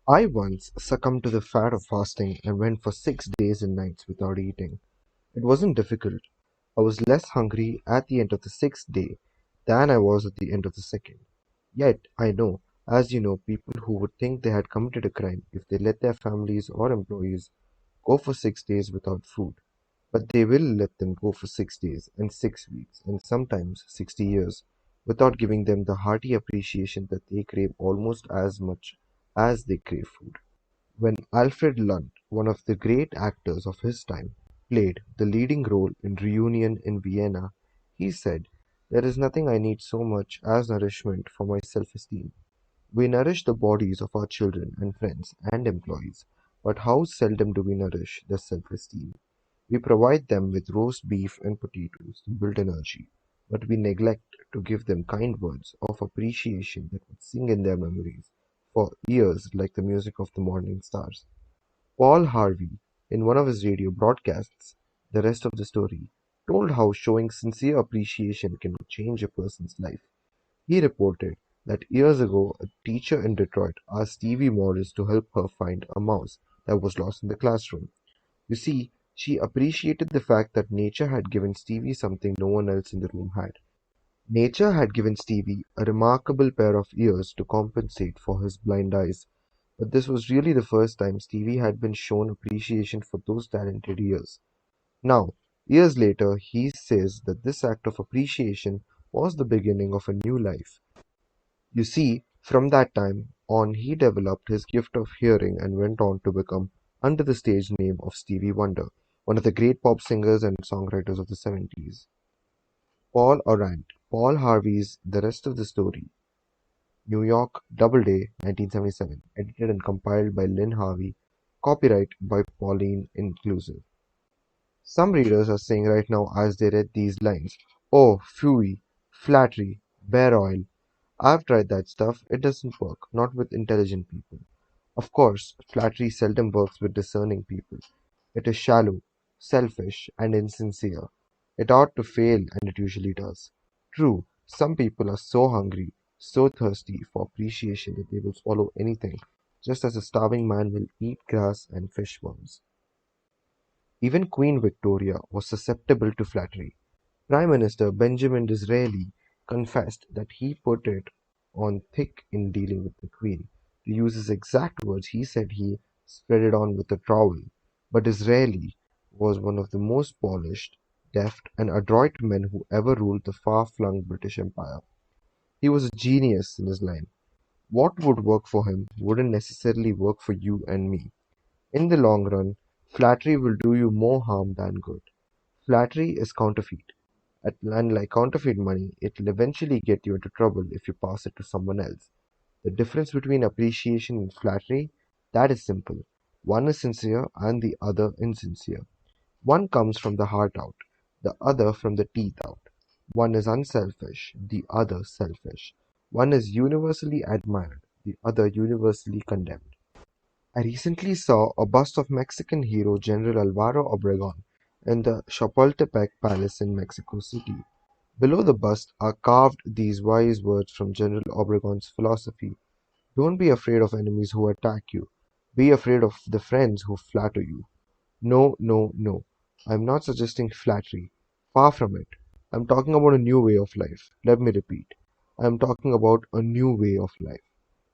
I once succumbed to the fad of fasting and went for 6 days and nights without eating. It wasn't difficult. I was less hungry at the end of the sixth day than I was at the end of the second. Yet, I know, as you know, people who would think they had committed a crime if they let their families or employees go for 6 days without food. But they will let them go for 6 days and 6 weeks and sometimes 60 years without giving them the hearty appreciation that they crave almost as much as they crave food. When Alfred Lund, one of the great actors of his time, played the leading role in Reunion in Vienna, he said, "There is nothing I need so much as nourishment for my self-esteem. We nourish the bodies of our children and friends and employees, but how seldom do we nourish their self-esteem? We provide them with roast beef and potatoes to build energy, but we neglect to give them kind words of appreciation that would sing in their memories for years like the music of the morning stars." Paul Harvey, in one of his radio broadcasts, "The Rest of the Story," told how showing sincere appreciation can change a person's life. He reported that years ago a teacher in Detroit asked Stevie Morris to help her find a mouse that was lost in the classroom. You see, she appreciated the fact that nature had given Stevie something no one else in the room had. Nature had given Stevie a remarkable pair of ears to compensate for his blind eyes, but this was really the first time Stevie had been shown appreciation for those talented ears. Now, years later, he says that this act of appreciation was the beginning of a new life. You see, from that time on he developed his gift of hearing and went on to become, under the stage name of Stevie Wonder, one of the great pop singers and songwriters of the 70s. Paul Orant, Paul Harvey's The Rest of the Story, New York, Doubleday, 1977, edited and compiled by Lynn Harvey, copyright by Pauline Inclusive. Some readers are saying right now as they read these lines, "Oh, phooey, flattery, bear oil. I've tried that stuff. It doesn't work, not with intelligent people." Of course, flattery seldom works with discerning people. It is shallow, selfish, and insincere. It ought to fail, and it usually does. True, some people are so hungry, so thirsty for appreciation that they will swallow anything, just as a starving man will eat grass and fish worms. Even Queen Victoria was susceptible to flattery. Prime Minister Benjamin Disraeli confessed that he put it on thick in dealing with the Queen. To use his exact words, he said he spread it on with a trowel. But Disraeli was one of the most polished, deft, and adroit men who ever ruled the far-flung British Empire. He was a genius in his line. What would work for him wouldn't necessarily work for you and me. In the long run, flattery will do you more harm than good. Flattery is counterfeit. And like counterfeit money, it'll eventually get you into trouble if you pass it to someone else. The difference between appreciation and flattery, that is simple. One is sincere and the other insincere. One comes from the heart out, the other from the teeth out. One is unselfish, the other selfish. One is universally admired, the other universally condemned. I recently saw a bust of Mexican hero General Alvaro Obregón in the Chapultepec Palace in Mexico City. Below the bust are carved these wise words from General Obregón's philosophy: "Don't be afraid of enemies who attack you. Be afraid of the friends who flatter you." No, no, no. I'm not suggesting flattery. Far from it. I'm talking about a new way of life. Let me repeat. I'm talking about a new way of life.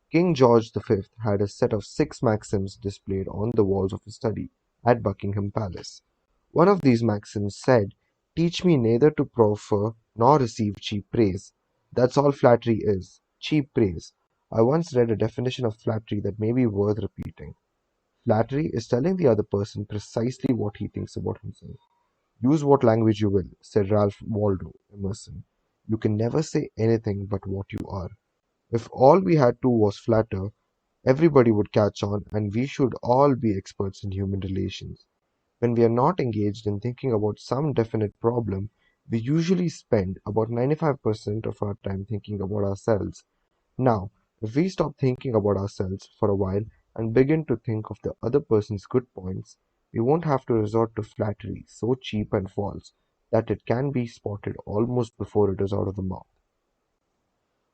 King George V had a set of 6 maxims displayed on the walls of his study at Buckingham Palace. One of these maxims said, "Teach me neither to proffer nor receive cheap praise." That's all flattery is, cheap praise. I once read a definition of flattery that may be worth repeating. Flattery is telling the other person precisely what he thinks about himself. "Use what language you will," said Ralph Waldo Emerson. "You can never say anything but what you are." If all we had to was flatter, everybody would catch on, and we should all be experts in human relations. When we are not engaged in thinking about some definite problem, we usually spend about 95% of our time thinking about ourselves. Now, if we stop thinking about ourselves for a while and begin to think of the other person's good points, we won't have to resort to flattery so cheap and false that it can be spotted almost before it is out of the mouth.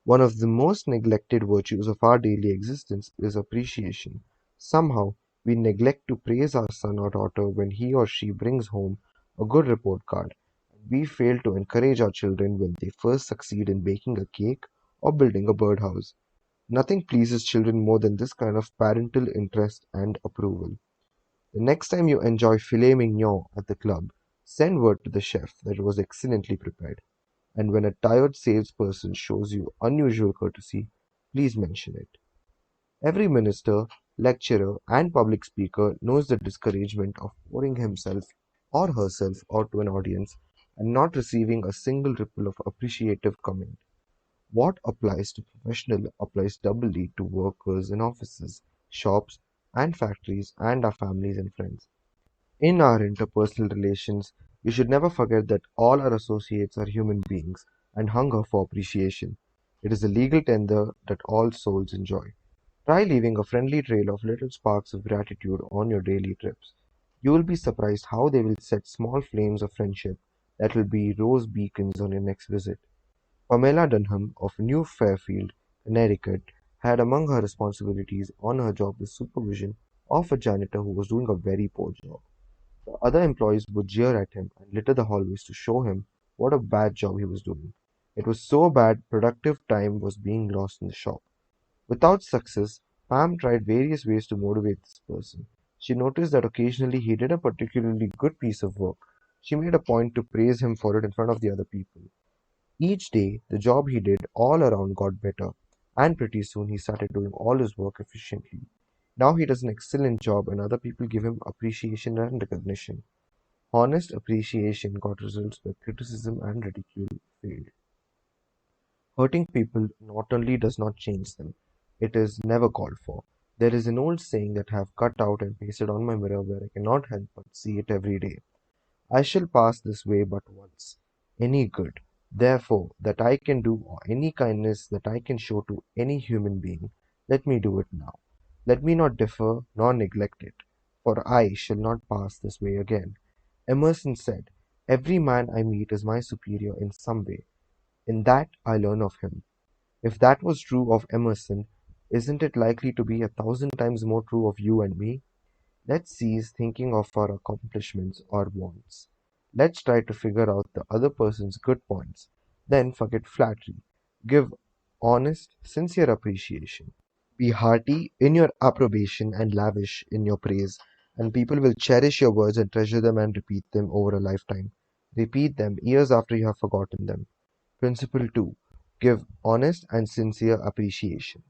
One of the most neglected virtues of our daily existence is appreciation. Somehow, we neglect to praise our son or daughter when he or she brings home a good report card. We fail to encourage our children when they first succeed in baking a cake or building a birdhouse. Nothing pleases children more than this kind of parental interest and approval. The next time you enjoy filet mignon at the club, send word to the chef that it was excellently prepared. And when a tired salesperson shows you unusual courtesy, please mention it. Every minister, lecturer, and public speaker knows the discouragement of pouring himself or herself out to an audience and not receiving a single ripple of appreciative comment. What applies to professional applies doubly to workers in offices, shops, and factories, and our families and friends. In our interpersonal relations, we should never forget that all our associates are human beings and hunger for appreciation. It is a legal tender that all souls enjoy. Try leaving a friendly trail of little sparks of gratitude on your daily trips. You will be surprised how they will set small flames of friendship that will be rose beacons on your next visit. Pamela Dunham of New Fairfield, Connecticut, had among her responsibilities on her job the supervision of a janitor who was doing a very poor job. The other employees would jeer at him and litter the hallways to show him what a bad job he was doing. It was so bad, productive time was being lost in the shop. Without success, Pam tried various ways to motivate this person. She noticed that occasionally he did a particularly good piece of work. She made a point to praise him for it in front of the other people. Each day, the job he did all around got better, and pretty soon he started doing all his work efficiently. Now he does an excellent job, and other people give him appreciation and recognition. Honest appreciation got results where criticism and ridicule failed. Hurting people not only does not change them, it is never called for. There is an old saying that I have cut out and pasted on my mirror where I cannot help but see it every day. I shall pass this way but once. Any good, therefore, that I can do, or any kindness that I can show to any human being, let me do it now. Let me not defer nor neglect it, for I shall not pass this way again. Emerson said, "Every man I meet is my superior in some way. In that I learn of him." If that was true of Emerson, isn't it likely to be 1,000 times more true of you and me? Let's cease thinking of our accomplishments or wants. Let's try to figure out the other person's good points. Then forget flattery. Give honest, sincere appreciation. Be hearty in your approbation and lavish in your praise, and people will cherish your words and treasure them and repeat them over a lifetime. Repeat them years after you have forgotten them. Principle 2. Give honest and sincere appreciation.